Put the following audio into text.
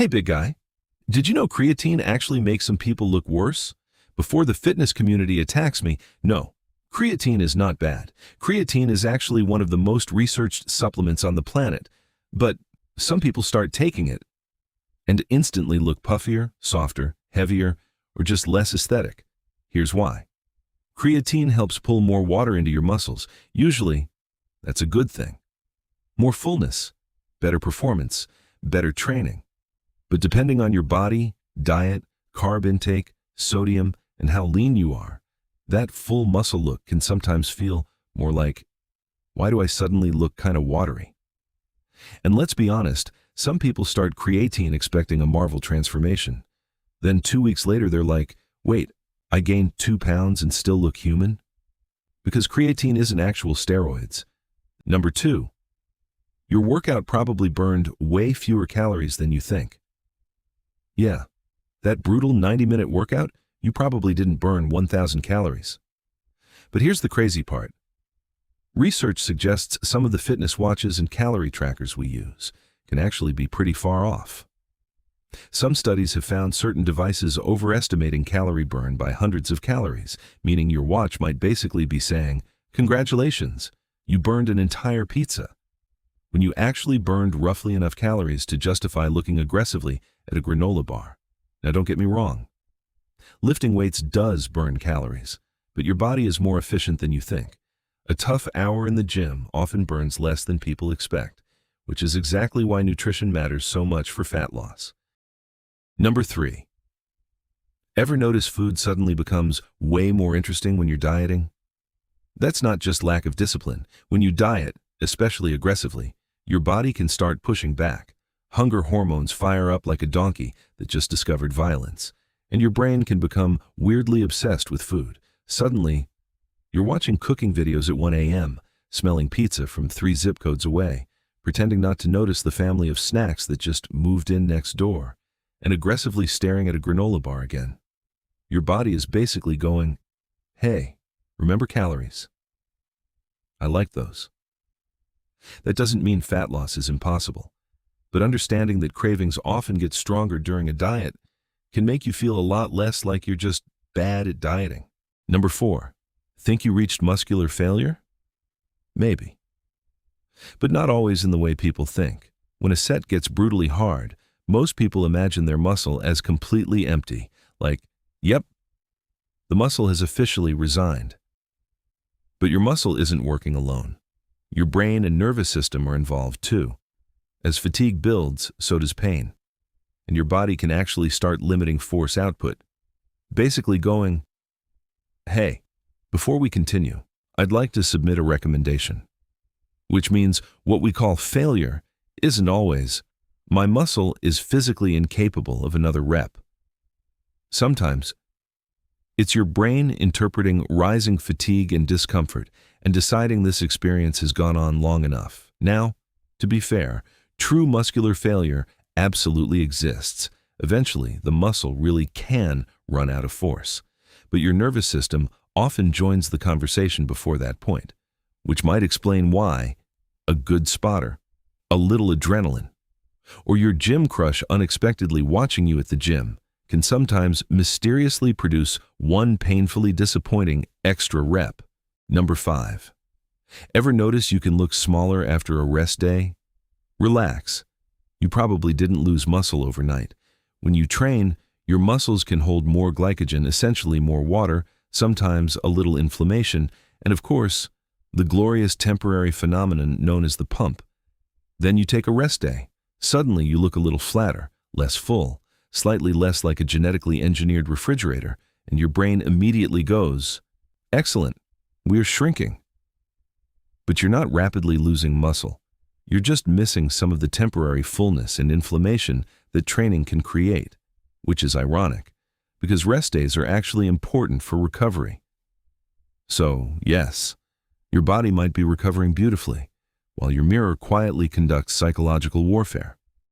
Hey, big guy. Did you know creatine actually makes some people look worse? Before the fitness community attacks me, no, creatine is not bad. Creatine is actually one of the most researched supplements on the planet. But some people start taking it and instantly look puffier, softer, heavier, or just less aesthetic. Here's why. Creatine helps pull more water into your muscles. Usually, that's a good thing. More fullness, better performance, better training. But depending on your body, diet, carb intake, sodium, and how lean you are, that full muscle look can sometimes feel more like, why do I suddenly look kind of watery? And let's be honest, some people start creatine expecting a Marvel transformation. Then 2 weeks later, they're like, wait, I gained 2 pounds and still look human? Because creatine isn't actual steroids. Number 2, your workout probably burned way fewer calories than you think. Yeah, that brutal 90-minute workout, you probably didn't burn 1,000 calories. But here's the crazy part. Research suggests some of the fitness watches and calorie trackers we use can actually be pretty far off. Some studies have found certain devices overestimating calorie burn by hundreds of calories, meaning your watch might basically be saying, "Congratulations, you burned an entire pizza," when you actually burned roughly enough calories to justify looking aggressively at a granola bar. Now don't get me wrong. Lifting weights does burn calories, but your body is more efficient than you think. A tough hour in the gym often burns less than people expect, which is exactly why nutrition matters so much for fat loss. Number 3. Ever notice food suddenly becomes way more interesting when you're dieting? That's not just lack of discipline. When you diet, especially aggressively, your body can start pushing back. Hunger hormones fire up like a donkey that just discovered violence, and your brain can become weirdly obsessed with food. Suddenly, you're watching cooking videos at 1 a.m., smelling pizza from 3 zip codes away, pretending not to notice the family of snacks that just moved in next door, and aggressively staring at a granola bar again. Your body is basically going, hey, remember calories? I like those. That doesn't mean fat loss is impossible, but understanding that cravings often get stronger during a diet can make you feel a lot less like you're just bad at dieting. Number 4, think you reached muscular failure? Maybe. But not always in the way people think. When a set gets brutally hard, most people imagine their muscle as completely empty, like, yep, the muscle has officially resigned. But your muscle isn't working alone. Your brain and nervous system are involved too. As fatigue builds, so does pain. And your body can actually start limiting force output, basically going, hey, before we continue, I'd like to submit a recommendation. Which means what we call failure isn't always, my muscle is physically incapable of another rep. Sometimes, it's your brain interpreting rising fatigue and discomfort and deciding this experience has gone on long enough. Now, to be fair, true muscular failure absolutely exists. Eventually, the muscle really can run out of force. But your nervous system often joins the conversation before that point, which might explain why a good spotter, a little adrenaline, or your gym crush unexpectedly watching you at the gym can sometimes mysteriously produce one painfully disappointing extra rep. Number 5. Ever notice you can look smaller after a rest day? Relax. You probably didn't lose muscle overnight. When you train, your muscles can hold more glycogen, essentially more water, sometimes a little inflammation, and of course, the glorious temporary phenomenon known as the pump. Then you take a rest day. Suddenly you look a little flatter, less full, slightly less like a genetically engineered refrigerator, and your brain immediately goes, excellent, we're shrinking. But you're not rapidly losing muscle. You're just missing some of the temporary fullness and inflammation that training can create, which is ironic, because rest days are actually important for recovery. So, yes, your body might be recovering beautifully, while your mirror quietly conducts psychological warfare.